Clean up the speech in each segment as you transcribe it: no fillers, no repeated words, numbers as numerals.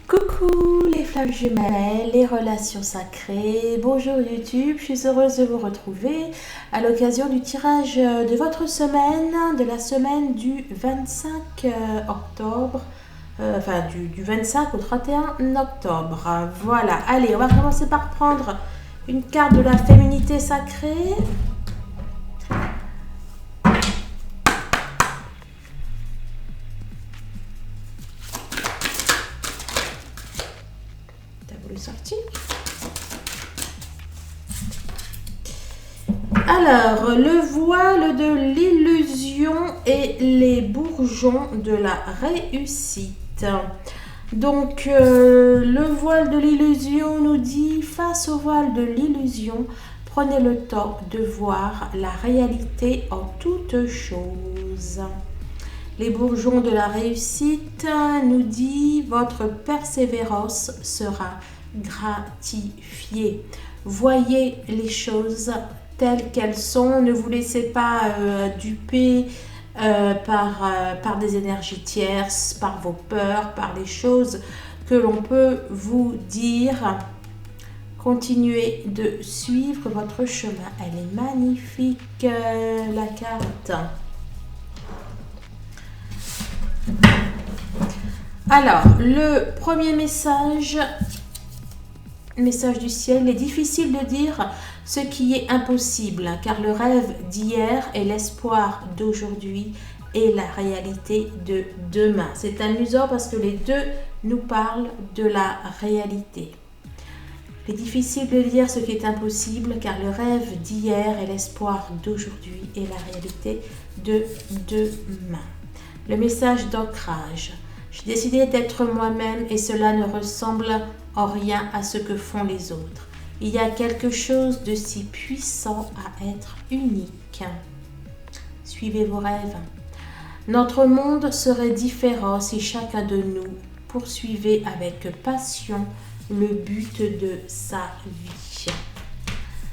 Coucou les flammes jumelles, les relations sacrées, bonjour YouTube, je suis heureuse de vous retrouver à l'occasion du tirage de votre semaine, de la semaine du 25 octobre, du 25 au 31 octobre. Voilà, allez, on va commencer par prendre une carte de la féminité sacrée. Sortir. Alors, le voile de l'illusion et les bourgeons de la réussite. Donc, le voile de l'illusion nous dit, face au voile de l'illusion, prenez le temps de voir la réalité en toutes choses. Les bourgeons de la réussite nous dit, votre persévérance sera gratifié. Voyez les choses telles qu'elles sont. Ne vous laissez pas duper par des énergies tierces, par vos peurs, par les choses que l'on peut vous dire. Continuez de suivre votre chemin. Elle est magnifique, la carte. Alors, le premier message du ciel, il est difficile de dire ce qui est impossible, car le rêve d'hier est l'espoir d'aujourd'hui et la réalité de demain. C'est amusant parce que les deux nous parlent de la réalité. Il est difficile de dire ce qui est impossible, car le rêve d'hier est l'espoir d'aujourd'hui et la réalité de demain. Le message d'ancrage. J'ai décidé d'être moi-même et cela ne ressemble en rien à ce que font les autres. Il y a quelque chose de si puissant à être unique. Suivez vos rêves. Notre monde serait différent si chacun de nous poursuivait avec passion le but de sa vie.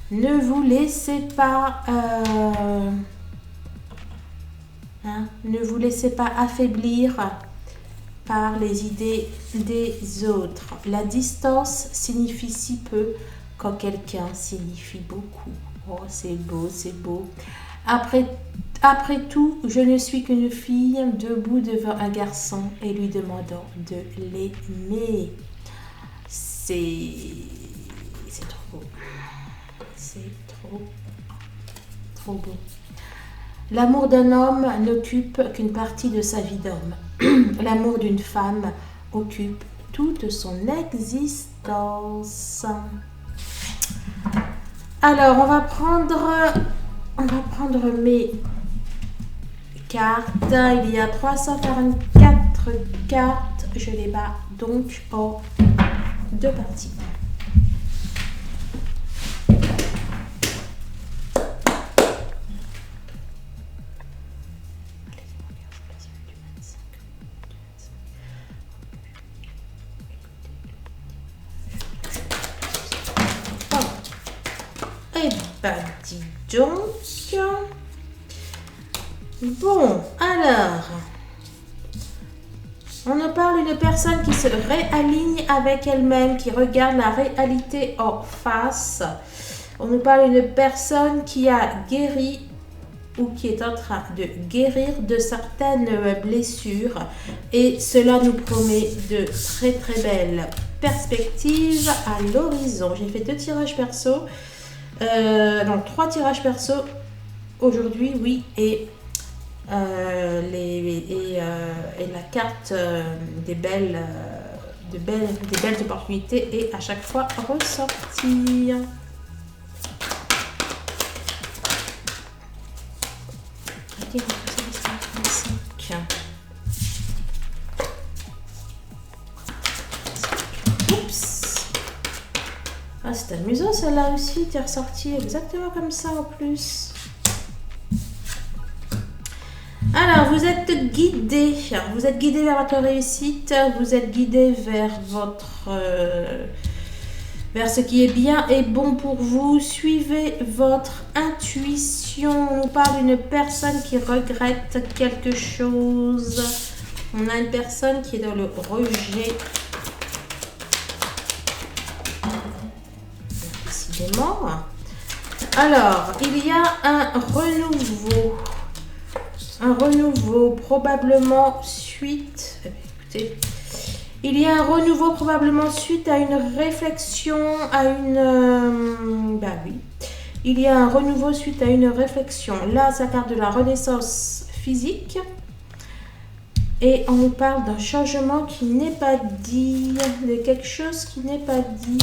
Ne vous laissez pas... ne vous laissez pas affaiblir par les idées des autres. La distance signifie si peu quand quelqu'un signifie beaucoup. Oh, c'est beau, c'est beau. Après tout, je ne suis qu'une fille debout devant un garçon et lui demandant de l'aimer. C'est trop beau. C'est trop beau. L'amour d'un homme n'occupe qu'une partie de sa vie d'homme. L'amour d'une femme occupe toute son existence. Alors, on va prendre mes cartes. Il y a 344 cartes. Je les bats donc en deux parties. Eh ben, dis donc. Bon, alors, on nous parle d'une personne qui se réaligne avec elle-même, qui regarde la réalité en face. On nous parle d'une personne qui a guéri ou qui est en train de guérir de certaines blessures. Et cela nous promet de très très belles perspectives à l'horizon. J'ai fait 2 tirages perso. Donc 3 tirages perso aujourd'hui, oui, et la carte des belles opportunités est à chaque fois ressortie. Oups. Ah, c'est amusant celle-là aussi, tu es ressorti exactement comme ça en plus. Alors, vous êtes guidé vers votre réussite, vous êtes guidé vers vers ce qui est bien et bon pour vous. Suivez votre intuition. On nous parle d'une personne qui regrette quelque chose. On a une personne qui est dans le rejet. complément. Alors, il y a un renouveau probablement suite. Écoutez, il y a un renouveau probablement suite à une réflexion, à une. Bah oui. Il y a un renouveau suite à une réflexion. Là, ça carte de la renaissance physique. Et on nous parle d'un changement qui n'est pas dit, de quelque chose qui n'est pas dit.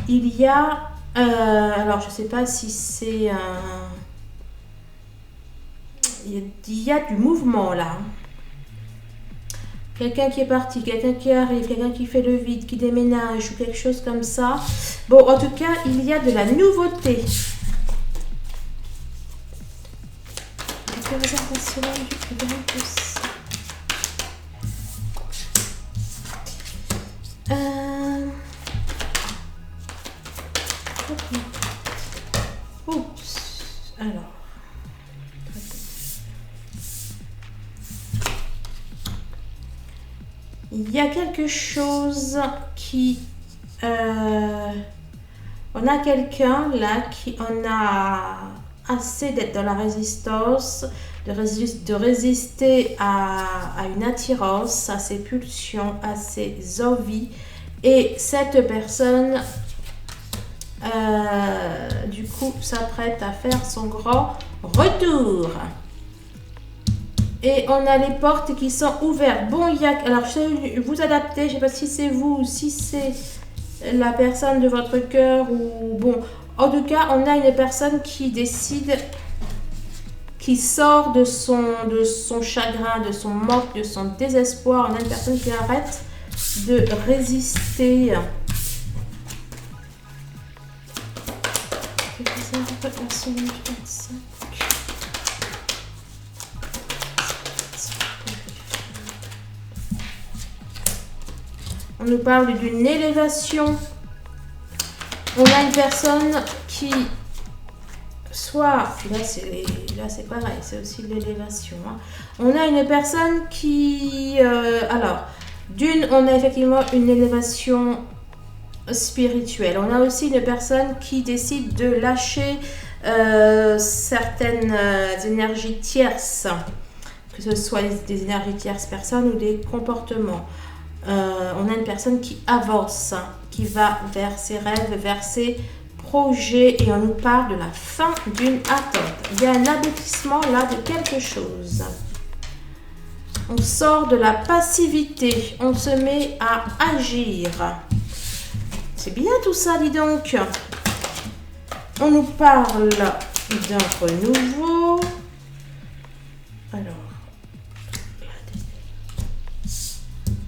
Il y a, alors je ne sais pas si c'est un... Il y a du mouvement là. Quelqu'un qui est parti, quelqu'un qui arrive, quelqu'un qui fait le vide, qui déménage ou quelque chose comme ça. Bon, en tout cas, il y a de la nouveauté. Oups. Alors. Il y a quelque chose qui... on a quelqu'un là qui en a assez d'être dans la résistance, de résister à une attirance, à ses pulsions, à ses envies. Et cette personne, du coup, s'apprête à faire son grand retour. Et on a les portes qui sont ouvertes. Bon, il y a... Alors, vous adaptez, je ne sais pas si c'est vous ou si c'est la personne de votre cœur ou... Bon, en tout cas, on a une personne qui décide, qui sort de son chagrin, de son manque, de son désespoir. On a une personne qui arrête de résister. On nous parle d'une élévation. On a une personne qui soit, là c'est pareil, c'est aussi l'élévation. Hein. On a une personne qui, alors, d'une, on a effectivement une élévation spirituelle. On a aussi une personne qui décide de lâcher certaines énergies tierces, que ce soit des énergies tierces personnes ou des comportements. On a une personne qui avance, qui va vers ses rêves, vers ses projets, et on nous parle de la fin d'une attente. Il y a un aboutissement là de quelque chose. On sort de la passivité, on se met à agir. C'est bien tout ça, dis donc. On nous parle d'un renouveau. Alors,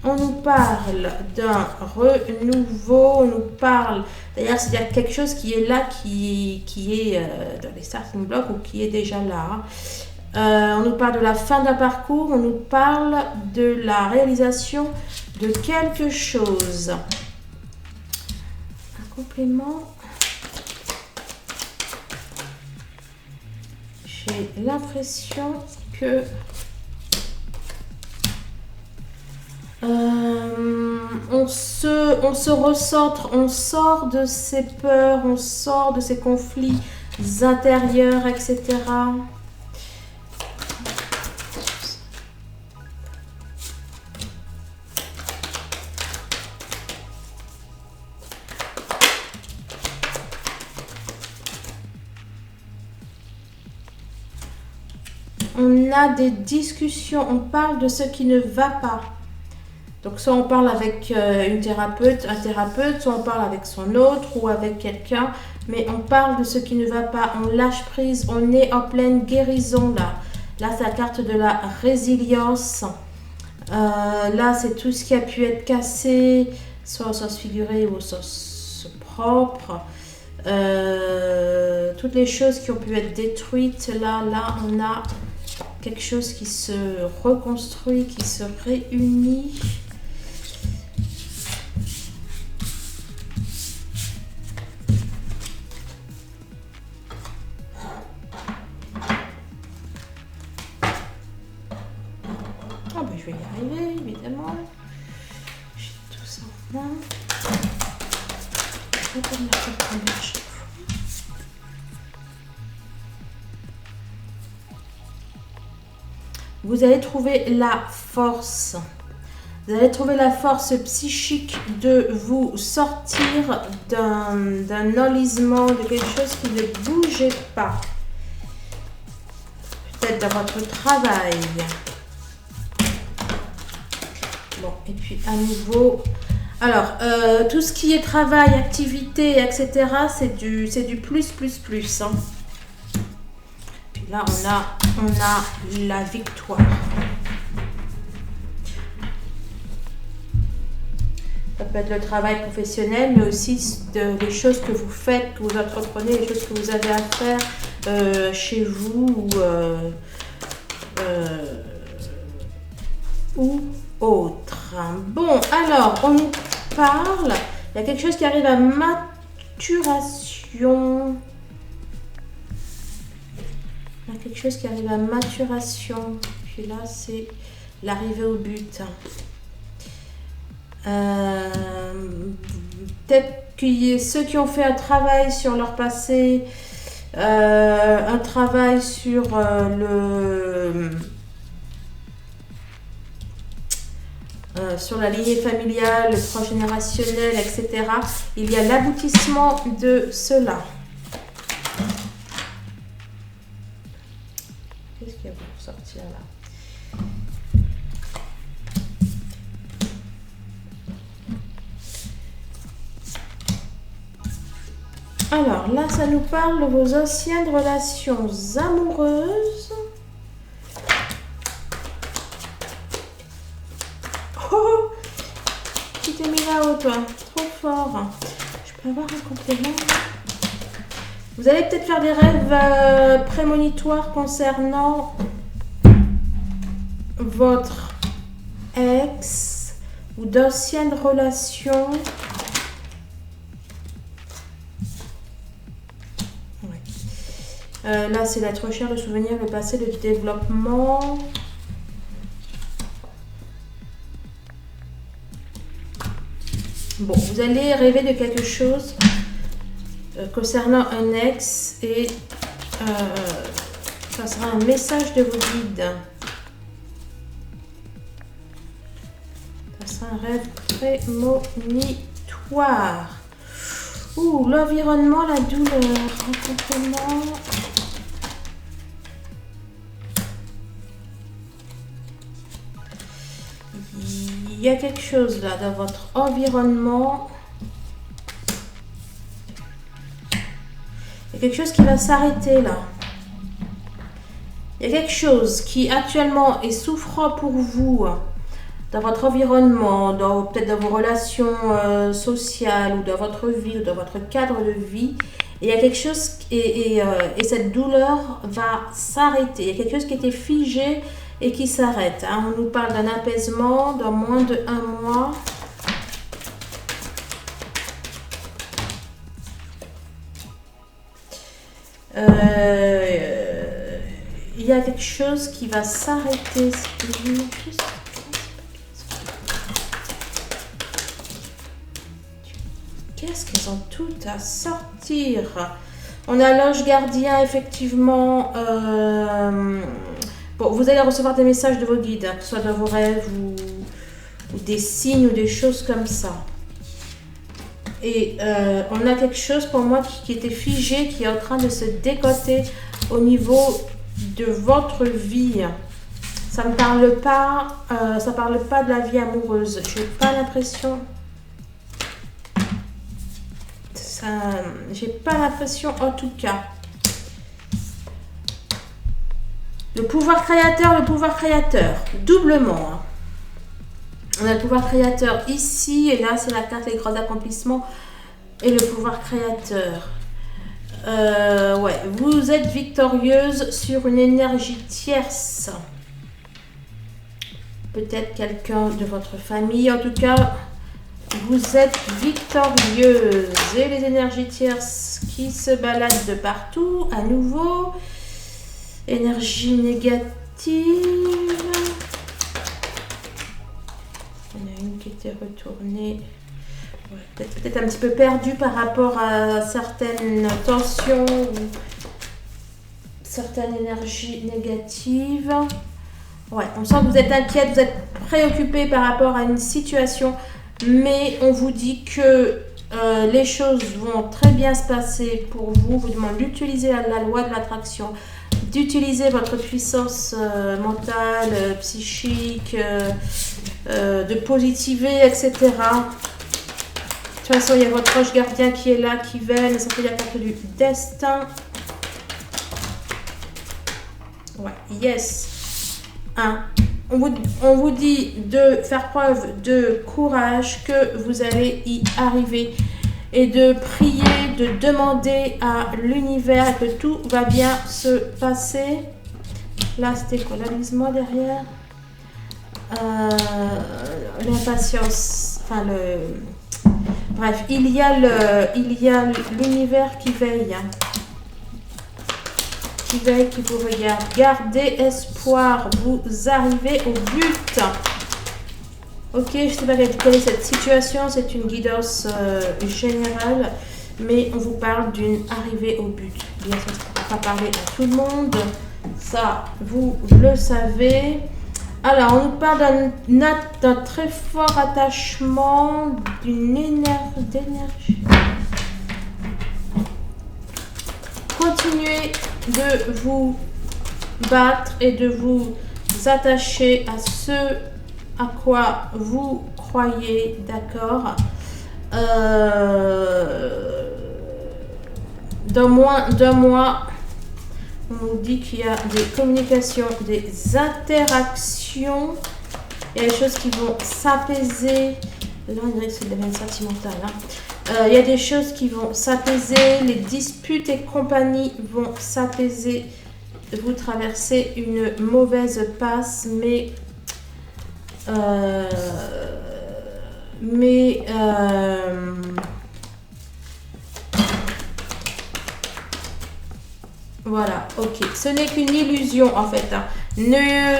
on nous parle d'un renouveau, on nous parle, d'ailleurs il y a quelque chose qui est là, qui est dans les starting blocks ou qui est déjà là. On nous parle de la fin d'un parcours, on nous parle de la réalisation de quelque chose. Un complément. J'ai l'impression que on se recentre, on sort de ses peurs, on sort de ses conflits intérieurs, etc. On a des discussions, on parle de ce qui ne va pas. Donc soit on parle avec un thérapeute, soit on parle avec son autre ou avec quelqu'un, mais on parle de ce qui ne va pas, on lâche prise, on est en pleine guérison là. Là, c'est la carte de la résilience. Là, c'est tout ce qui a pu être cassé, soit au sens figuré ou au sens propre. Toutes les choses qui ont pu être détruites, là, on a quelque chose qui se reconstruit, qui se réunit. Ah ben je vais y arriver, évidemment. J'ai tout ça en main. Je vais pas me faire tomber à chaque fois. vous allez trouver la force. Vous allez trouver la force psychique de vous sortir d'un enlisement, de quelque chose qui ne bougeait pas. Peut-être dans votre travail. Bon, et puis à nouveau... Alors, tout ce qui est travail, activité, etc., c'est du plus, plus. Hein. Puis là, on a la victoire. Ça peut être le travail professionnel, mais aussi les choses que vous faites, que vous entreprenez, les choses que vous avez à faire chez vous ou autre. Bon, alors, on nous parle, il y a quelque chose qui arrive à maturation. Il y a quelque chose qui arrive à maturation. Puis là, c'est l'arrivée au but. Peut-être qu'il y ait ceux qui ont fait un travail sur leur passé, un travail sur sur la lignée familiale, le transgénérationnel, etc. Il y a l'aboutissement de cela. Qu'est-ce qu'il y a pour sortir là? Alors là, ça nous parle de vos anciennes relations amoureuses. Oh, tu t'es mis là-haut, toi. Trop fort. Je peux avoir un complément? Vous allez peut-être faire des rêves prémonitoires concernant votre ex ou d'anciennes relations. Là, c'est l'être cher, le souvenir, le passé, le développement. Bon, vous allez rêver de quelque chose concernant un ex et ça sera un message de vos guides. Ça sera un rêve prémonitoire. Ouh, l'environnement, la douleur, un complément. Il y a quelque chose là dans votre environnement. Il y a quelque chose qui va s'arrêter là. Il y a quelque chose qui actuellement est souffrant pour vous dans votre environnement, peut-être dans vos relations sociales ou dans votre vie ou dans votre cadre de vie. Et il y a quelque chose et cette douleur va s'arrêter. Il y a quelque chose qui était figé et qui s'arrête. Hein. On nous parle d'un apaisement dans moins de 1 mois. Il y a quelque chose qui va s'arrêter. Qu'est-ce qu'elles ont toutes à sortir? On a l'ange gardien, effectivement. Bon, vous allez recevoir des messages de vos guides, hein, que ce soit dans vos rêves ou des signes ou des choses comme ça. Et on a quelque chose pour moi qui était figé, qui est en train de se décoter au niveau de votre vie. Ça ne parle pas, ça parle pas de la vie amoureuse. Je n'ai pas l'impression. J'ai pas l'impression en tout cas. Le pouvoir créateur, doublement. Hein. On a le pouvoir créateur ici, et là c'est la carte des grands accomplissements et le pouvoir créateur. Ouais, vous êtes victorieuse sur une énergie tierce. Peut-être quelqu'un de votre famille, en tout cas, vous êtes victorieuse. Et les énergies tierces qui se baladent de partout, à nouveau. Énergie négative. Il y en a une qui était retournée. Ouais, peut-être un petit peu perdue par rapport à certaines tensions ou certaines énergies négatives. Ouais, on sent que vous êtes inquiète, vous êtes préoccupé par rapport à une situation, mais on vous dit que les choses vont très bien se passer pour vous. On vous demande d'utiliser la loi de l'attraction, d'utiliser votre puissance mentale, psychique, de positiver, etc. De toute façon, il y a votre ange gardien qui est là, qui veille, ça fait la carte du destin. Ouais, yes. On vous dit de faire preuve de courage, que vous allez y arriver et de prier, de demander à l'univers que tout va bien se passer. Là, c'était quoi? L'amusement derrière, l'impatience, enfin bref, il y a l'univers qui veille. Qui vous regarde. Gardez espoir, vous arrivez au but. Ok, je ne sais pas quelle est cette situation, c'est une guidance générale, mais on vous parle d'une arrivée au but. Bien sûr, on ne peut pas parler à tout le monde, ça vous le savez. Alors, on nous parle d'un très fort attachement, d'une d'énergie. Continuez de vous battre et de vous attacher à ce à quoi vous croyez, d'accord. Dans moins d'un mois, on nous dit qu'il y a des communications, des interactions, il y a des choses qui vont s'apaiser. Là, on dirait que c'est le domaine sentimental. Il y a des choses qui vont s'apaiser, les disputes et compagnie vont s'apaiser. Vous traversez une mauvaise passe, mais voilà, ok. Ce n'est qu'une illusion en fait.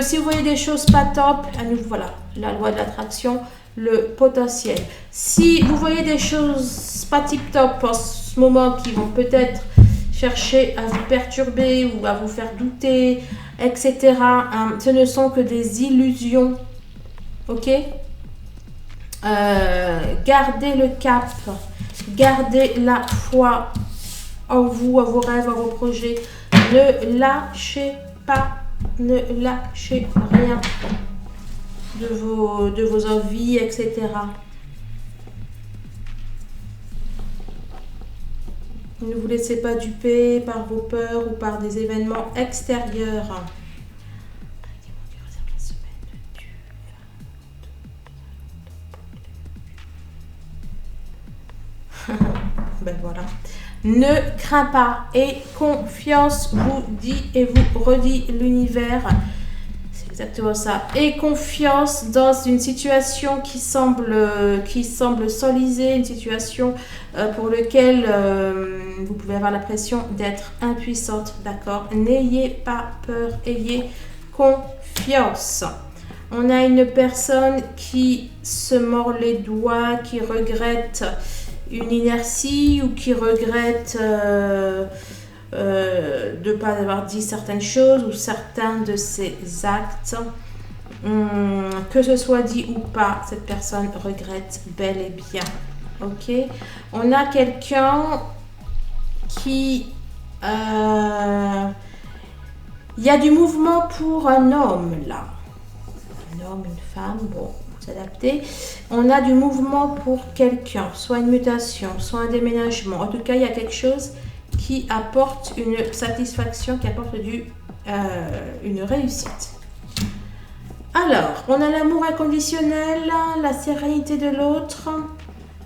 Si vous voyez des choses pas top, à nouveau, voilà, la loi de l'attraction, le potentiel. Si vous voyez des choses pas tip top en ce moment qui vont peut-être chercher à vous perturber ou à vous faire douter, etc., ce ne sont que des illusions. Ok, gardez le cap, gardez la foi en vous, en vos rêves, en vos projets. Ne lâchez pas, ne lâchez rien de vos envies, etc. Ne vous laissez pas duper par vos peurs ou par des événements extérieurs. Ben voilà. Ne crains pas et confiance, vous dit et vous redit l'univers. C'est exactement ça. Et confiance dans une situation qui semble s'enliser, une situation pour laquelle vous pouvez avoir l'impression d'être impuissante, d'accord? N'ayez pas peur, ayez confiance. On a une personne qui se mord les doigts, qui regrette une inertie ou qui regrette de ne pas avoir dit certaines choses ou certains de ses actes. Que ce soit dit ou pas, cette personne regrette bel et bien. Ok, on a quelqu'un qui... il y a du mouvement pour un homme là. Un homme, une femme, bon, s'adapter. On a du mouvement pour quelqu'un, soit une mutation, soit un déménagement. En tout cas, il y a quelque chose qui apporte une satisfaction, qui apporte une réussite. Alors, on a l'amour inconditionnel, la sérénité de l'autre.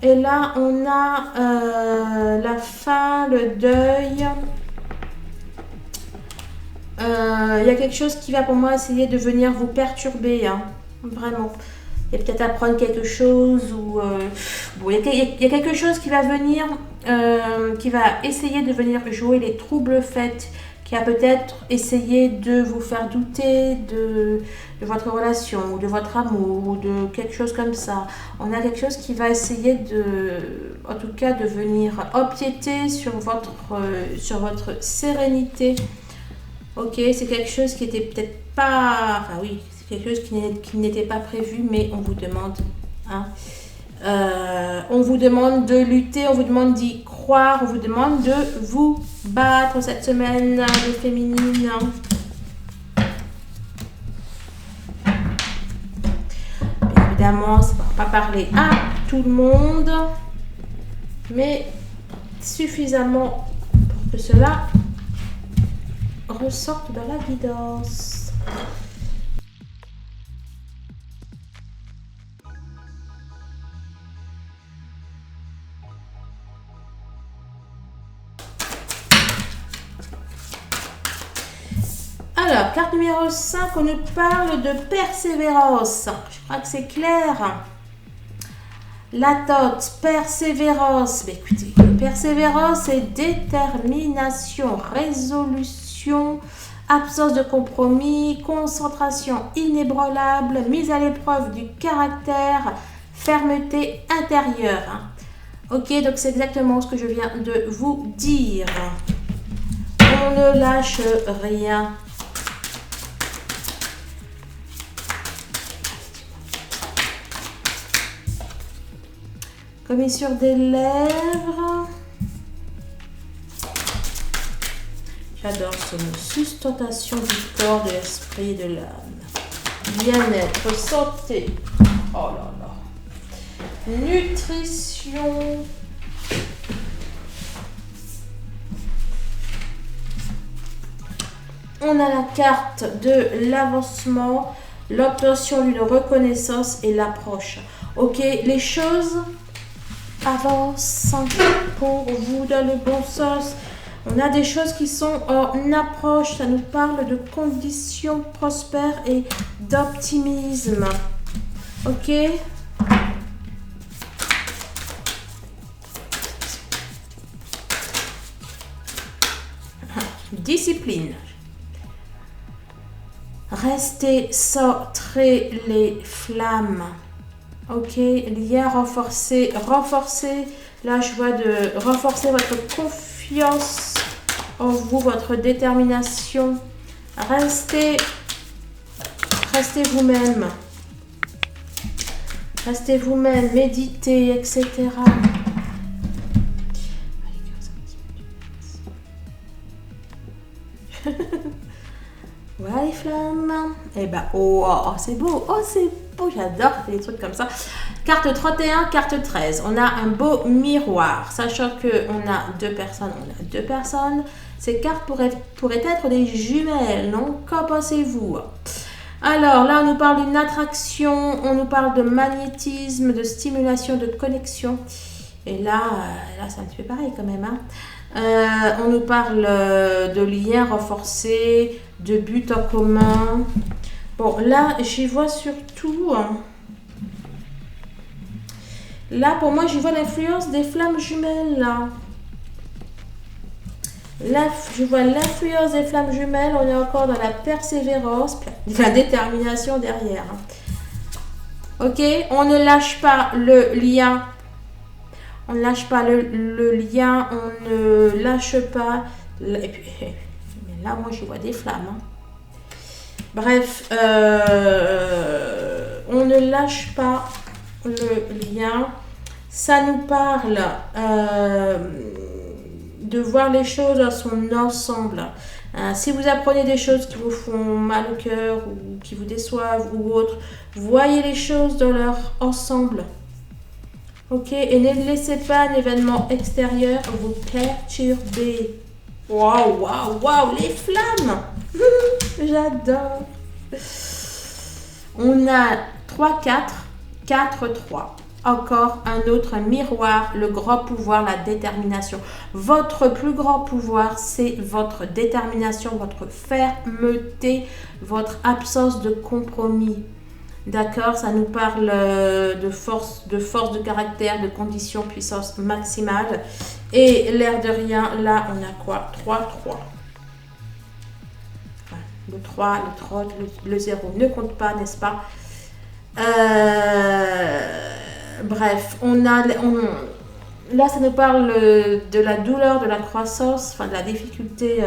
Et là, on a la fin, le deuil. Il y a quelque chose qui va pour moi essayer de venir vous perturber, hein, vraiment. Il y a peut-être apprendre quelque chose ou bon, il y a quelque chose qui va venir, qui va essayer de venir jouer les troubles faits, qui a peut-être essayé de vous faire douter de votre relation ou de votre amour ou de quelque chose comme ça. On a quelque chose qui va essayer en tout cas, de venir empiéter sur votre sérénité. Ok, c'est quelque chose qui était peut-être pas... Enfin oui, C'est quelque chose qui n'était pas prévu, mais on vous demande. Hein, on vous demande de lutter, on vous demande d'y croire, on vous demande de vous battre cette semaine, les féminines. Bien évidemment, ça ne va pas parler à tout le monde, mais suffisamment pour que cela ressorte dans la guidance. Alors, carte numéro 5, on nous parle de persévérance. Je crois que c'est clair. La tote, persévérance. Mais écoutez, persévérance, c'est détermination, résolution, absence de compromis, concentration inébranlable, mise à l'épreuve du caractère, fermeté intérieure. Ok, donc c'est exactement ce que je viens de vous dire. On ne lâche rien. Commissure des lèvres. J'adore ce mot. Sustentation du corps, de l'esprit et de l'âme. Bien-être, santé. Oh là là. Nutrition. On a la carte de l'avancement, l'obtention d'une reconnaissance et l'approche. Ok, les choses avancent pour vous dans le bon sens. On a des choses qui sont en approche. Ça nous parle de conditions prospères et d'optimisme. Ok. Discipline. Restez centrés les flammes. Ok, lien renforcé. Renforcez la joie de renforcer votre confiance en vous, votre détermination. Restez vous-même. Restez vous-même, méditez, etc. Voilà les flammes. Et ben, oh, c'est beau. Oh, c'est beau. J'adore les trucs comme ça. Carte 31, carte 13. On a un beau miroir. Sachant qu'on a deux personnes. Ces cartes pourraient être des jumelles. Donc, qu'en pensez-vous? Alors, là, on nous parle d'une attraction. On nous parle de magnétisme, de stimulation, de connexion. Et là c'est un petit peu pareil quand même. Hein. On nous parle de liens renforcés, de buts en commun. Bon, là, j'y vois surtout... Là, pour moi, j'y vois l'influence des flammes jumelles, là. Là, je vois l'influence des flammes jumelles. On est encore dans la persévérance, la détermination derrière. Ok, on ne lâche pas le lien. On ne lâche pas le lien, on ne lâche pas... Et puis, mais là, moi, je vois des flammes. Hein. Bref, on ne lâche pas le lien. Ça nous parle de voir les choses dans son ensemble. Si vous apprenez des choses qui vous font mal au cœur ou qui vous déçoivent ou autre, voyez les choses dans leur ensemble. Ok, et ne laissez pas un événement extérieur vous perturber. Waouh, waouh, waouh, les flammes. J'adore. On a 3, 4, 4, 3. Encore un autre miroir, le grand pouvoir, la détermination. Votre plus grand pouvoir, c'est votre détermination, votre fermeté, votre absence de compromis. D'accord, ça nous parle de force de caractère, de conditions, puissance maximale. Et l'air de rien, là, on a quoi? 3, 3. Le 3, le 3, le 0 ne compte pas, n'est-ce pas? Bref, là, ça nous parle de la douleur, de la croissance, enfin de la difficulté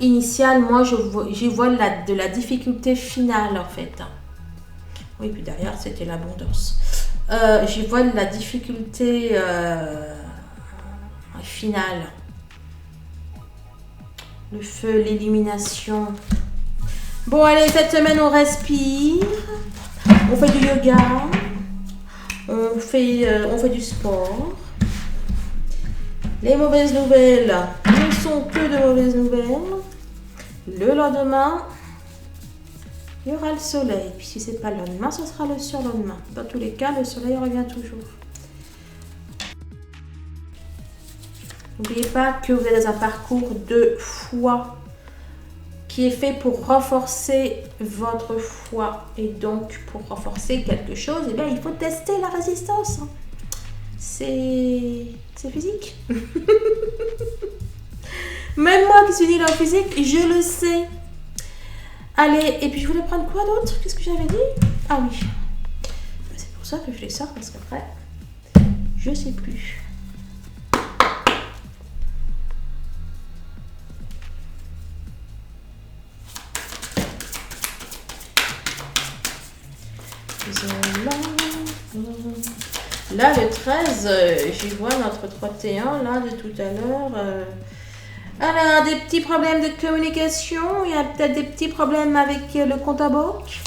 initiale, moi j'y vois de la difficulté finale en fait. Oui, puis derrière c'était l'abondance. J'y vois de la difficulté finale. Le feu, l'illumination. Bon, allez, cette semaine on respire. On fait du yoga. On fait du sport. Les mauvaises nouvelles ne sont que de mauvaises nouvelles. Le lendemain, il y aura le soleil. Puis si ce n'est pas le lendemain, ce sera le surlendemain. Dans tous les cas, le soleil revient toujours. N'oubliez pas que vous êtes dans un parcours de foi qui est fait pour renforcer votre foi. Et donc, pour renforcer quelque chose, eh bien, il faut tester la résistance. C'est physique. Même moi qui suis nulle en physique, je le sais. Allez, et puis je voulais prendre quoi d'autre? Qu'est-ce que j'avais dit? Ah oui. C'est pour ça que je les sors, parce qu'après, je sais plus. Là, le 13, j'y vois notre 31, là, de tout à l'heure. Alors, des petits problèmes de communication. Il y a peut-être des petits problèmes avec le compte à banque.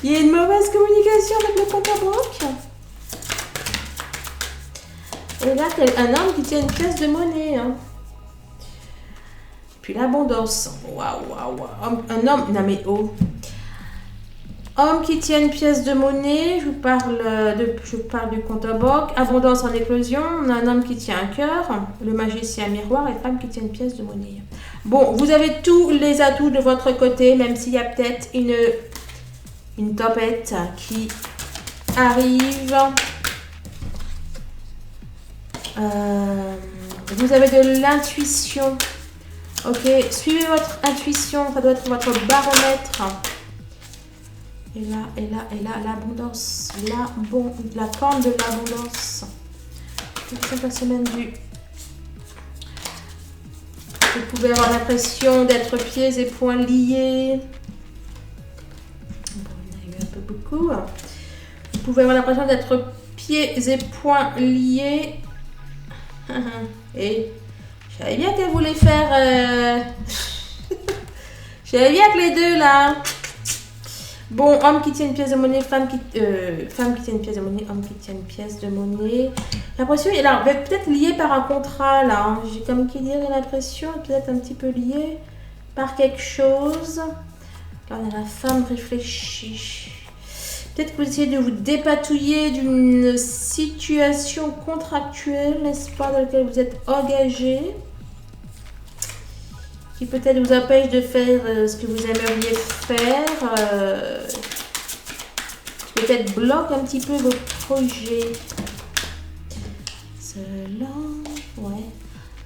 Il y a une mauvaise communication avec le compte à banque. Et là, un homme qui tient une pièce de monnaie. Hein. Puis l'abondance. Waouh. Un homme, non mais oh. Homme qui tient une pièce de monnaie, je parle du compte à banque. Abondance en éclosion, on a un homme qui tient un cœur, le magicien miroir et femme qui tient une pièce de monnaie. Bon, vous avez tous les atouts de votre côté, même s'il y a peut-être une tempête qui arrive. Vous avez de l'intuition. Ok, suivez votre intuition, ça doit être votre baromètre. Et là, l'abondance. La forme de l'abondance. C'est la semaine du... Vous pouvez avoir l'impression d'être pieds et poings liés. Bon, il y en a eu un peu beaucoup. Vous pouvez avoir l'impression d'être pieds et poings liés. Et je savais bien qu'elle voulait faire... Je savais bien que les deux, là... Bon, homme qui tient une pièce de monnaie, femme qui tient une pièce de monnaie, homme qui tient une pièce de monnaie. J'ai l'impression, alors, peut-être lié par un contrat, là. Hein. J'ai comme qui dire l'impression, peut-être un petit peu lié par quelque chose. Là, on a la femme réfléchie. Peut-être que vous essayez de vous dépatouiller d'une situation contractuelle, n'est-ce pas, dans laquelle vous êtes engagé. Qui peut-être vous empêche de faire ce que vous aimeriez faire, qui peut-être bloque un petit peu vos projets. Cela, ouais.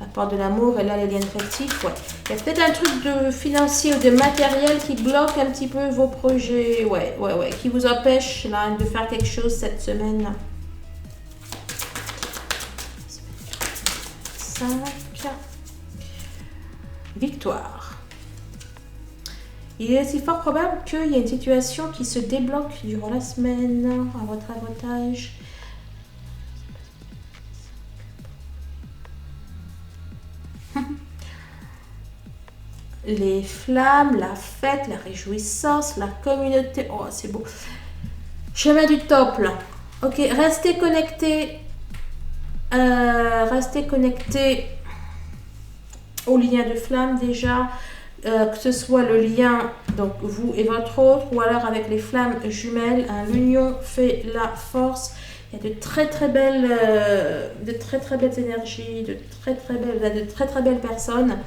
La porte de l'amour et là les liens affectifs, ouais. Il y a peut-être un truc de financier ou de matériel qui bloque un petit peu vos projets, ouais, qui vous empêche là de faire quelque chose cette semaine. 5. Victoire. Il est aussi fort probable qu'il y ait une situation qui se débloque durant la semaine à votre avantage. Les flammes, la fête, la réjouissance, la communauté. Oh, c'est beau. Chemin du top là. Ok, restez connectés. Restez connectés au lien de flamme déjà, que ce soit le lien, donc vous et votre autre, ou alors avec les flammes jumelles, hein, l'union fait la force. Il y a de très belles énergies, de très belles personnes.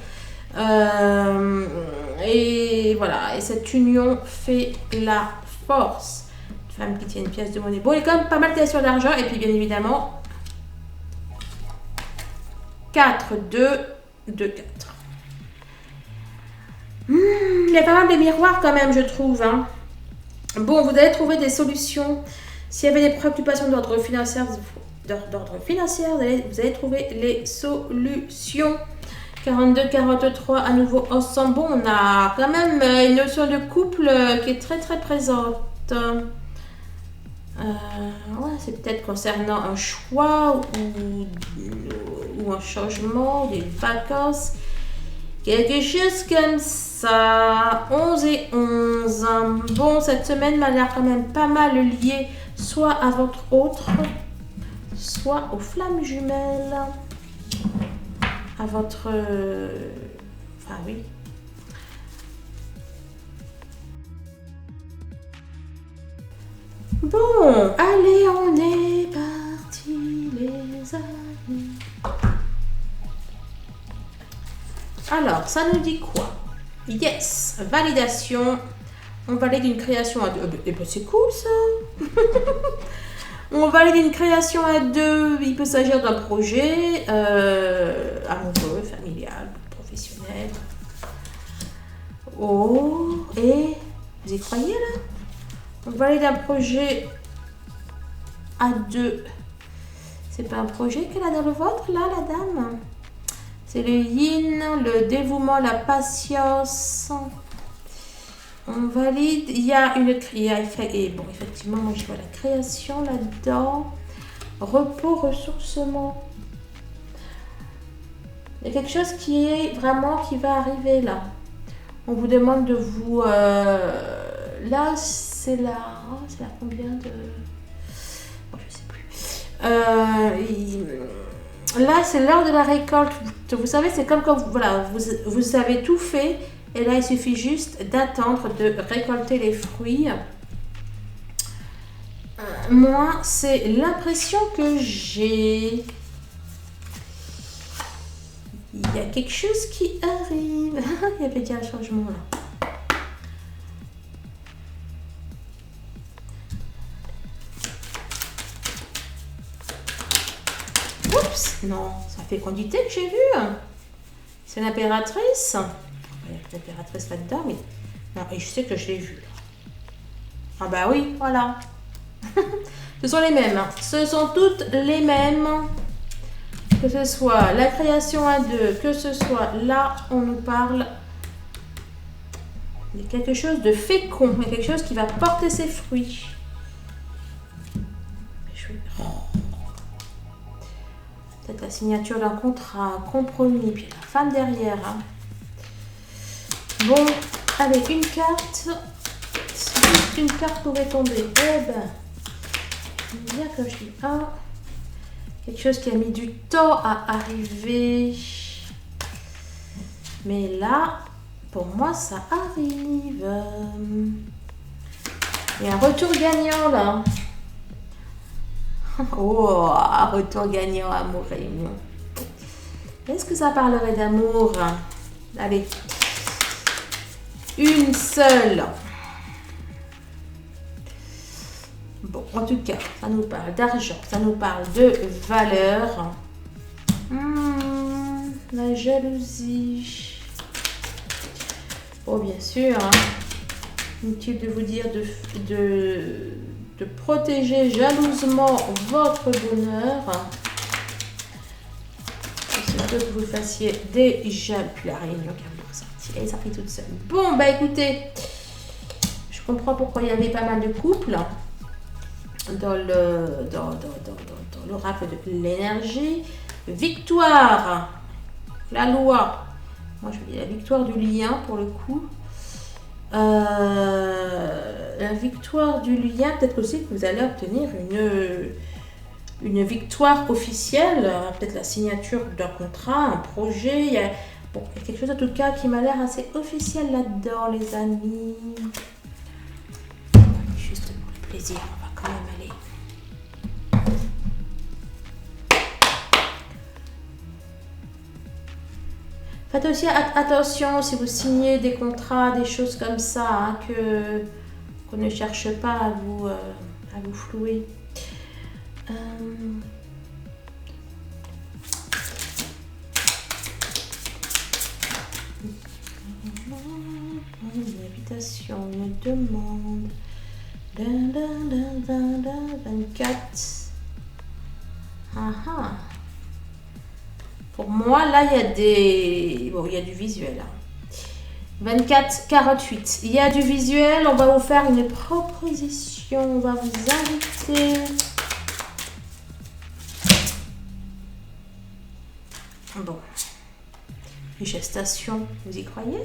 Et voilà, et cette union fait la force. Une femme qui tient une pièce de monnaie. Bon, il y a quand même pas mal de questions d'argent, et puis bien évidemment, 4, 2, 4. Il y a pas mal de miroirs quand même, je trouve. Hein. Bon, vous allez trouver des solutions. S'il y avait des préoccupations d'ordre financier, vous allez trouver les solutions. 42, 43 à nouveau ensemble. Bon, on a quand même une notion de couple qui est très très présente. Ouais, c'est peut-être concernant un choix ou un changement, des vacances. Quelque chose comme ça. 11 et 11. Bon, cette semaine m'a l'air quand même pas mal liée soit à votre autre, soit aux flammes jumelles. À votre... Enfin, oui. Bon, allez, on est parti, les amis. Alors, ça nous dit quoi? Yes, validation. On valide une création à deux. Eh ben, c'est cool, ça. On valide une création à deux. Il peut s'agir d'un projet amoureux, familial, professionnel. Oh, et vous y croyez là? On valide un projet à deux. C'est pas un projet qu'elle a dans le vôtre là, la dame? C'est le yin, le dévouement, la patience. On valide. Il y a une et bon, effectivement, moi je vois la création là-dedans. Repos, ressourcement. Il y a quelque chose qui est vraiment qui va arriver là. On vous demande de vous. Là, c'est la. Oh, c'est la combien de. Bon, je sais plus. Là, c'est l'heure de la récolte. Vous savez, c'est comme quand voilà, vous avez tout fait. Et là, il suffit juste d'attendre de récolter les fruits. Moi, c'est l'impression que j'ai. Il y a quelque chose qui arrive. Il y avait déjà un changement là. Oups, non, ça fait quantité que j'ai vu. C'est l'impératrice. Il y a l'impératrice là-dedans, mais non, et je sais que je l'ai vu. Ah bah oui, voilà. Ce sont les mêmes. Ce sont toutes les mêmes. Que ce soit la création à deux, que ce soit là, on nous parle de quelque chose de fécond, mais quelque chose qui va porter ses fruits. Peut-être la signature d'un contrat, un compromis, puis la femme derrière. Hein. Bon, allez, une carte. Si une carte pouvait tomber, eh ben, bien que je dis un. Quelque chose qui a mis du temps à arriver. Mais là, pour moi, ça arrive. Il y a un retour gagnant là. Oh, un retour gagnant amoureux. Est-ce que ça parlerait d'amour? Allez. Une seule. Bon, en tout cas, ça nous parle d'argent, ça nous parle de valeur. La jalousie. Oh, bien sûr. Hein. Inutile de vous dire de protéger jalousement votre bonheur. C'est ce que vous fassiez déjà. Puis la réunion qui a ressorti. Elle est sortie toute seule. Bon, bah écoutez, je comprends pourquoi il y avait pas mal de couples. Dans l'oracle de l'énergie. Victoire, la loi. Moi je dis la victoire du lien pour le coup. La victoire du lien, peut-être aussi que vous allez obtenir une victoire officielle, peut-être la signature d'un contrat, un projet. Il y a quelque chose en tout cas qui m'a l'air assez officiel là-dedans, les amis. Juste pour le plaisir, on va quand même aller. Faites aussi attention si vous signez des contrats, des choses comme ça, hein, qu'on ne cherche pas à vous flouer. Une invitation, une demande. 24. Pour moi, là, il y a des... Bon, il y a du visuel. 24,48. Il y a du visuel. On va vous faire une proposition. On va vous inviter. Bon. Les gestations, vous y croyez?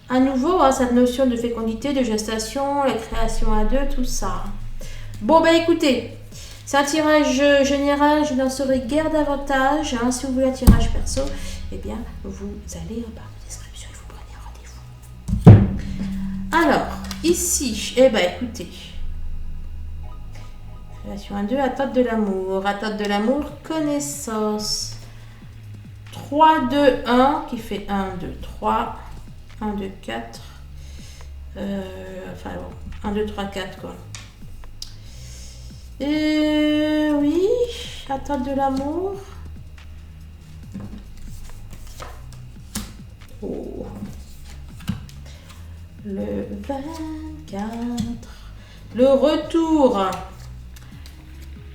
À nouveau, hein, cette notion de fécondité, de gestation, la création à deux, tout ça. Bon, ben écoutez, c'est un tirage général, je n'en saurai guère davantage. Hein. Si vous voulez un tirage perso, eh bien, vous allez en barre de description et vous prenez rendez-vous. Alors, ici, eh ben écoutez, création à deux, attente de l'amour. Attente de l'amour, connaissance. 3, 2, 1, qui fait 1, 2, 3, 1, 2, 4. Enfin bon, 1, 2, 3, 4 quoi. Oui, attente de l'amour. Oh. Le 24. Le retour.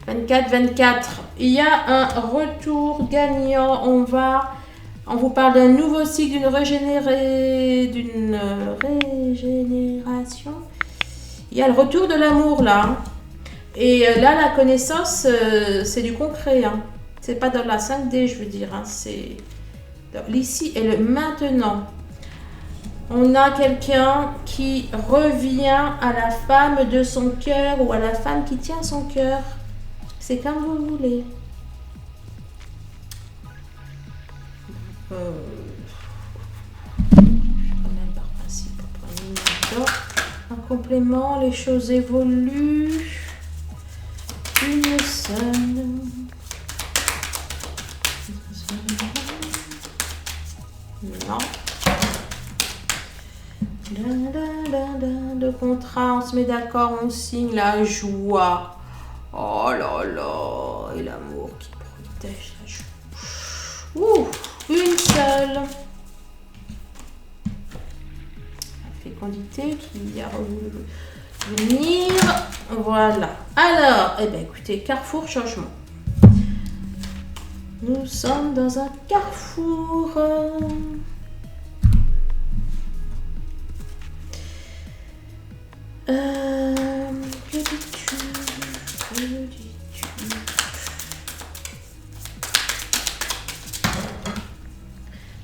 24, 24. Il y a un retour gagnant. On vous parle d'un nouveau cycle, d'une régénération. Il y a le retour de l'amour là. Et là, la connaissance, c'est du concret. Hein. C'est pas dans la 5D, je veux dire. Hein. C'est l'ici et le maintenant. On a quelqu'un qui revient à la femme de son cœur ou à la femme qui tient son cœur. C'est comme vous voulez. Quand même par principe pour prendre une d'or. En complément, les choses évoluent. Une seule. Non. Le contrat, on se met d'accord, on signe la joie. Oh là là. Et l'amour qui protège la joie. Ouh, une seule. La fécondité qui a voulu venir. Voilà. Alors, eh bien, écoutez, carrefour changement. Nous sommes dans un carrefour. Que dis-tu? Que dis-tu?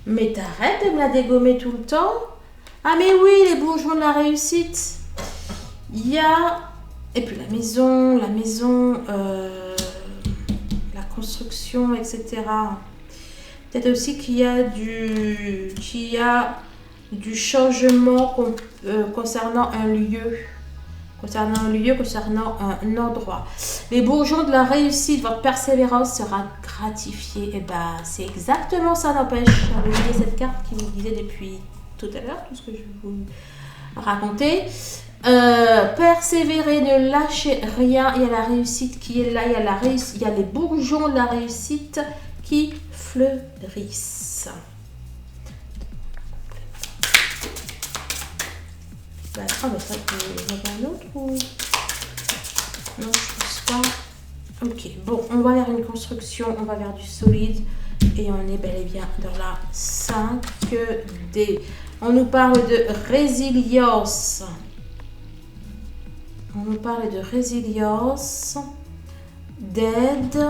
Mais t'arrêtes de me la dégommer tout le temps? Ah mais oui, les bourgeons de la réussite. Il y a... Et puis la maison, la construction, etc. Peut-être aussi qu'il y a du changement concernant un lieu. Concernant un endroit. Les bourgeons de la réussite, votre persévérance sera gratifiée. Et ben, c'est exactement ça, n'empêche. J'avais oublié cette carte qui vous disait depuis tout à l'heure, tout ce que je vais vous raconter. Persévérer, ne lâchez rien. Il y a la réussite qui est là. Il y a les bourgeons de la réussite qui fleurissent. Ah, mais ça, il y en a un autre ou... Non, je pense pas. Ok, bon, on va vers une construction, on va vers du solide. Et on est bel et bien dans la 5D. On nous parle de résilience. On nous parle de résilience, d'aide.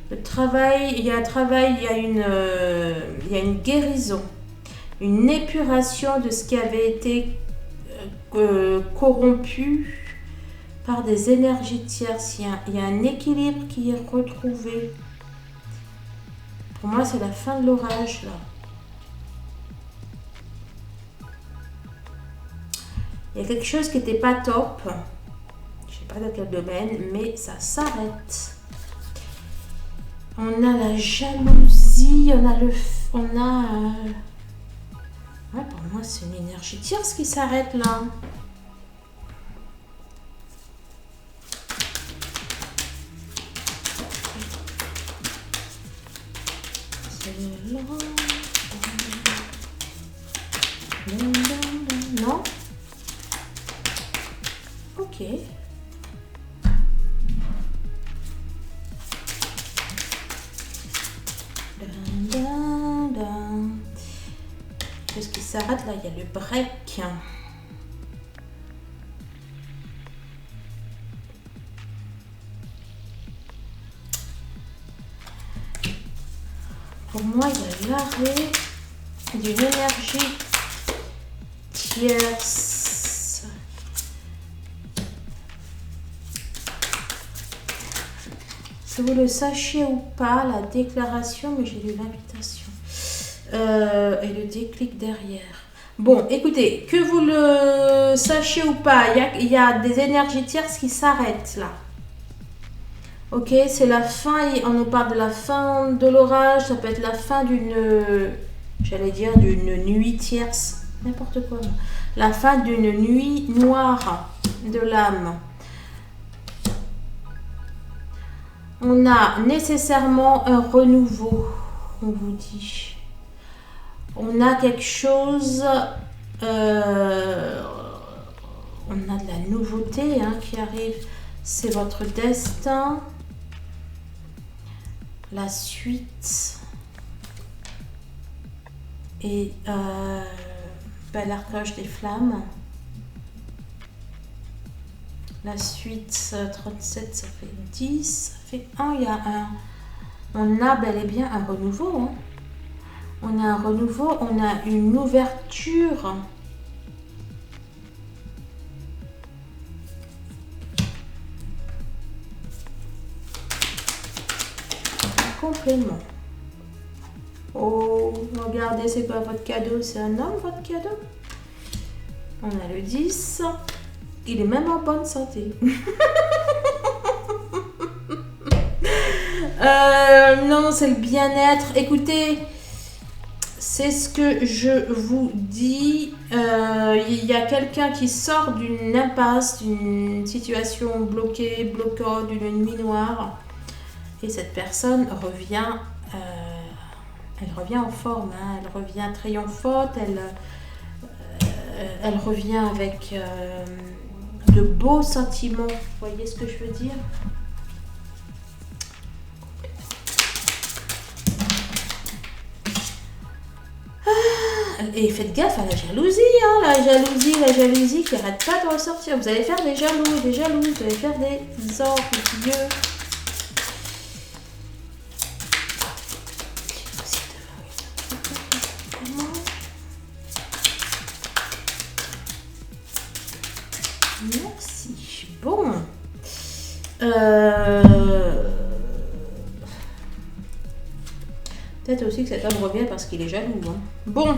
Le travail, il y a un travail, il y a une guérison. Une épuration de ce qui avait été corrompu par des énergies tierces. Il y a un équilibre qui est retrouvé. Pour moi, c'est la fin de l'orage, là. Il y a quelque chose qui n'était pas top. Je ne sais pas dans quel domaine, mais ça s'arrête. On a la jalousie, Ouais, pour moi, c'est une énergie tierce qui s'arrête là. Non? Ok. s'arrête là, il y a le break. Pour moi, il y a l'arrêt d'une énergie tierce. Que vous le sachiez ou pas, la déclaration, mais j'ai lu l'invitation. Et le déclic derrière. Bon, écoutez, que vous le sachiez ou pas, il y a des énergies tierces qui s'arrêtent là. Ok, c'est la fin, on nous parle de la fin de l'orage, ça peut être la fin d'une, j'allais dire d'une nuit tierce, n'importe quoi. La fin d'une nuit noire de l'âme. On a nécessairement un renouveau, on vous dit. On a quelque chose, on a de la nouveauté qui arrive, c'est votre destin. La suite et l'archange des flammes. La suite 37, ça fait 10, ça fait 1, il y a un. On a bel et bien un renouveau. On a un renouveau, on a une ouverture. Complément. Oh, regardez, c'est quoi votre cadeau? C'est un homme, votre cadeau? On a le 10. Il est même en bonne santé. Non, c'est le bien-être. Écoutez, c'est ce que je vous dis. Il y a quelqu'un qui sort d'une impasse, d'une situation bloquée, bloquante, d'une nuit noire. Et cette personne revient, elle revient en forme, elle revient triomphante, elle revient avec de beaux sentiments. Vous voyez ce que je veux dire? Et faites gaffe à la jalousie, la jalousie qui n'arrête pas de ressortir. Vous allez faire des jaloux, vous allez faire des orgueilleux. Merci. Bon. Peut-être aussi que cet homme revient parce qu'il est jaloux. Bon.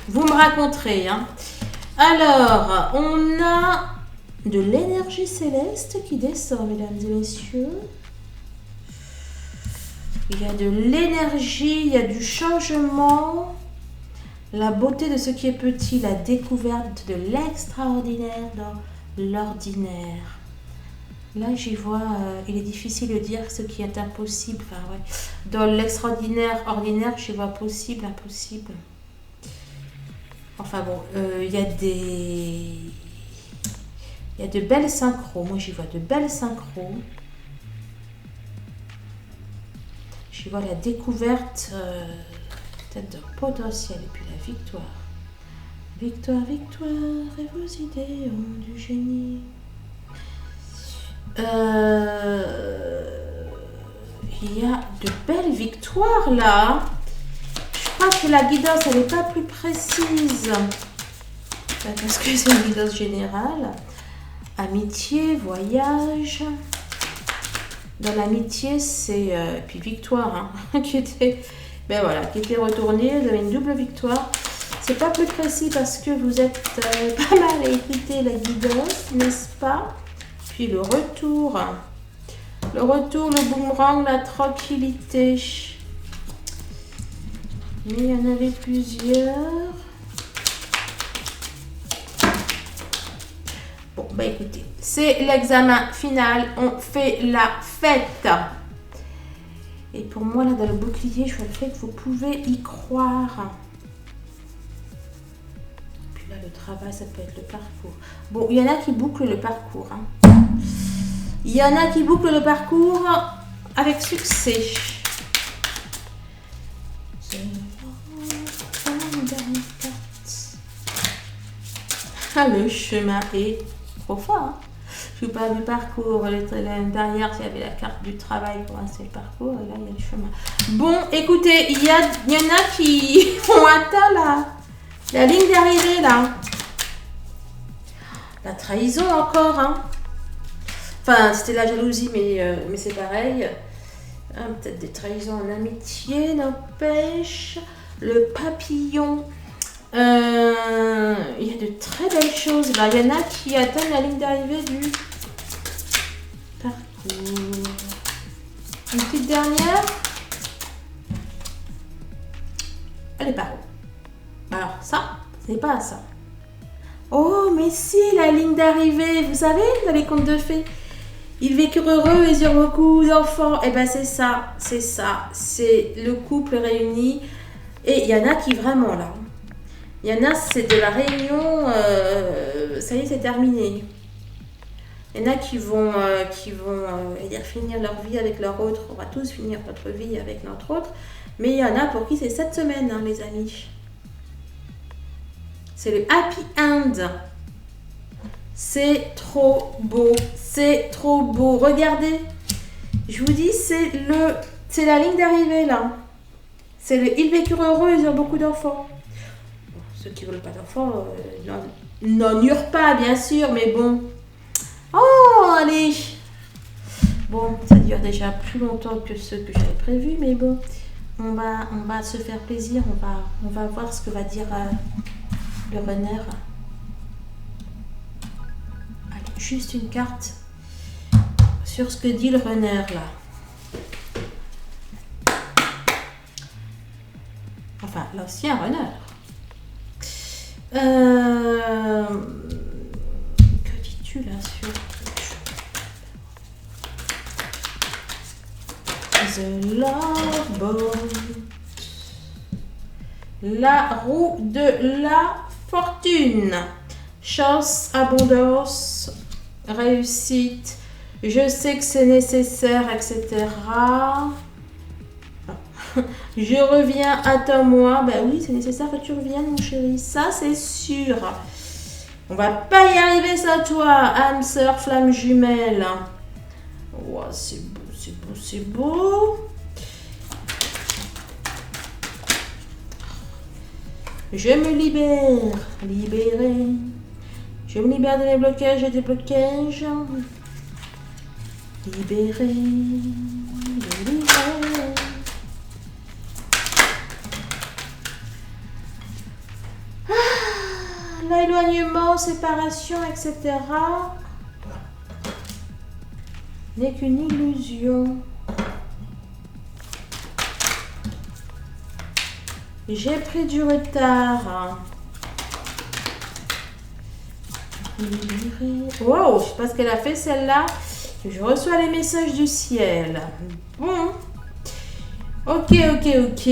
Vous me raconterez. Alors, on a de l'énergie céleste qui descend, mesdames et messieurs. Il y a de l'énergie, il y a du changement. La beauté de ce qui est petit, la découverte de l'extraordinaire dans l'ordinaire. Là, j'y vois, il est difficile de dire ce qui est impossible. Enfin, ouais. Dans l'extraordinaire, ordinaire, j'y vois possible, impossible. Enfin bon, il y a de belles synchros. Moi, j'y vois de belles synchros. J'y vois la découverte peut-être d'un potentiel. Et puis la victoire. Victoire, victoire, et vos idées ont du génie. Il y a de belles victoires là. Je crois que la guidance, elle n'est pas plus précise. Parce que c'est une guidance générale. Amitié, voyage. Dans l'amitié, c'est... puis victoire, qui était... Ben voilà, qui était retournée. Vous avez une double victoire. C'est pas plus précis parce que vous êtes pas mal à écouter la guidance, n'est-ce pas? Puis le retour, le boomerang, la tranquillité. Mais il y en avait plusieurs. Bon, bah écoutez, c'est l'examen final. On fait la fête. Et pour moi, là, dans le bouclier, je vois le fait que vous pouvez y croire. Puis là, le travail, ça peut être le parcours. Bon, il y en a qui bouclent le parcours. Il y en a qui bouclent le parcours avec succès. Ah, le chemin est profond. Hein. Je vous parle du parcours. Derrière, il y avait la carte du travail pour c'est le parcours. Et là, il y a le chemin. Bon, écoutez, il y en a qui ont atteint la ligne d'arrivée, là. La trahison encore, hein. Enfin, c'était la jalousie, mais c'est pareil. Hein, peut-être des trahisons en amitié, n'empêche. Le papillon. Il y a de très belles choses là. Il y en a qui atteignent la ligne d'arrivée du parcours. Une petite dernière. Elle est pas haut. Alors ça, c'est pas ça. Oh, mais si, la ligne d'arrivée. Vous savez, dans les contes de fées, ils vécurent heureux et eurent beaucoup d'enfants. Et ben c'est ça, c'est ça. C'est le couple réuni. Et il y en a qui vraiment là. Il y en a, c'est de la réunion, ça y est, c'est terminé. Il y en a qui vont finir leur vie avec leur autre. On va tous finir notre vie avec notre autre. Mais il y en a pour qui c'est cette semaine, hein, les amis. C'est le happy end. C'est trop beau. C'est trop beau. Regardez. Je vous dis, c'est la ligne d'arrivée, là. C'est le ils vécurent heureux, ils ont beaucoup d'enfants. Ceux qui ne veulent pas d'enfants, n'en eurent pas, bien sûr, mais bon. Oh, allez. Bon, ça dure déjà plus longtemps que ce que j'avais prévu, mais bon. On va se faire plaisir. On va voir ce que va dire le runner. Allez, juste une carte sur ce que dit le runner, là. Enfin, l'ancien runner. Que dis-tu là sur The Love Boat? La roue de la fortune. Chance, abondance, réussite. Je sais que c'est nécessaire, etc. Je reviens, attends-moi. Ben oui, c'est nécessaire que tu reviennes, mon chéri. Ça, c'est sûr. On va pas y arriver sans toi, âme sœur, flamme jumelle. Oh, c'est beau, c'est beau, c'est beau. Je me libère. Libérée. Je me libère des blocages et des blocages. Libérée. Libérée. L'éloignement, séparation, etc. n'est qu'une illusion. J'ai pris du retard. Wow, je sais pas ce qu'elle a fait celle-là. Je reçois les messages du ciel. Bon. Ok, ok, ok.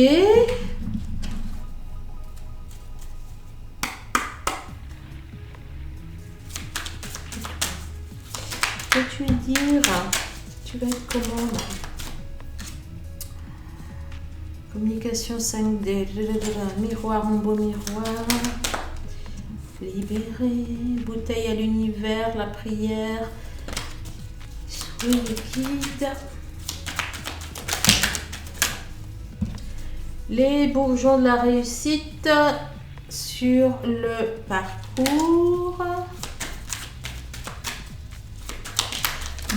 Peux-tu dire, tu vas être comment là? Communication 5D, miroir, mon beau miroir, libéré, bouteille à l'univers, la prière, soyez guide, les bourgeons de la réussite sur le parcours.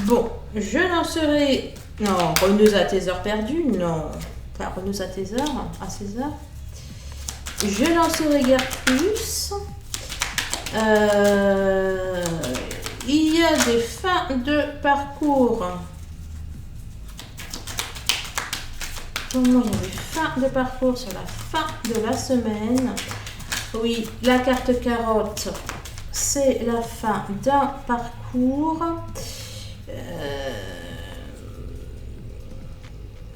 Bon, je n'en serai... Non, reneuse à tes heures perdues, non. Enfin, reneuse à tes heures, à ses heures. Je n'en serai guère plus. Il y a des fins de parcours. Comment il y a des fins de parcours sur la fin de la semaine? Oui, la carte carotte, c'est la fin d'un parcours.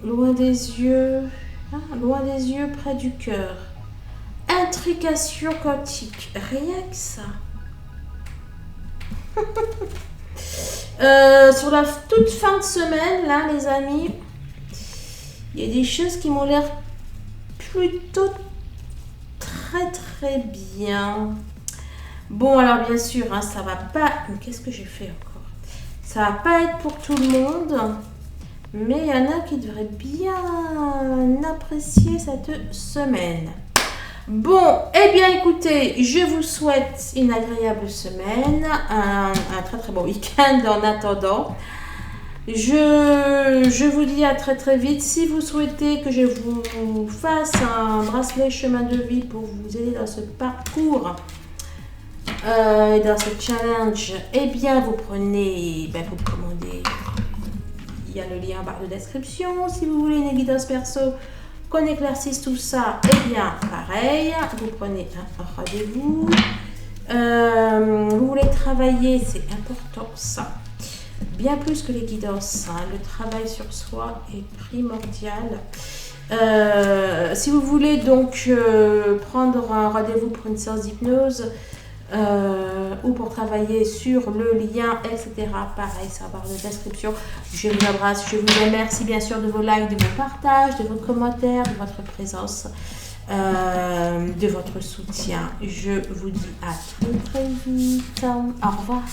Loin des yeux, hein, loin des yeux, près du cœur. Intrication quantique, rien que ça. Sur la toute fin de semaine, là, les amis, il y a des choses qui m'ont l'air plutôt très très bien. Bon, alors bien sûr, hein, ça va pas... Qu'est-ce que j'ai fait encore? Ça va pas être pour tout le monde, mais il y en a qui devraient bien apprécier cette semaine. Bon, eh bien écoutez, je vous souhaite une agréable semaine, un très très bon week-end en attendant. Je vous dis à très très vite. Si vous souhaitez que je vous fasse un bracelet chemin de vie pour vous aider dans ce parcours, dans ce challenge, eh bien vous prenez, vous commandez, il y a le lien en barre de description. Si vous voulez une guidance perso, qu'on éclaircisse tout ça, eh bien pareil, vous prenez un rendez-vous. Vous voulez travailler, c'est important ça, bien plus que les guidances, hein. Le travail sur soi est primordial. Si vous voulez donc prendre un rendez-vous pour une séance d'hypnose ou pour travailler sur le lien, etc. Pareil, c'est en barre de description. Je vous embrasse, je vous remercie bien sûr de vos likes, de vos partages, de vos commentaires, de votre présence, de votre soutien. Je vous dis à très très vite. Au revoir.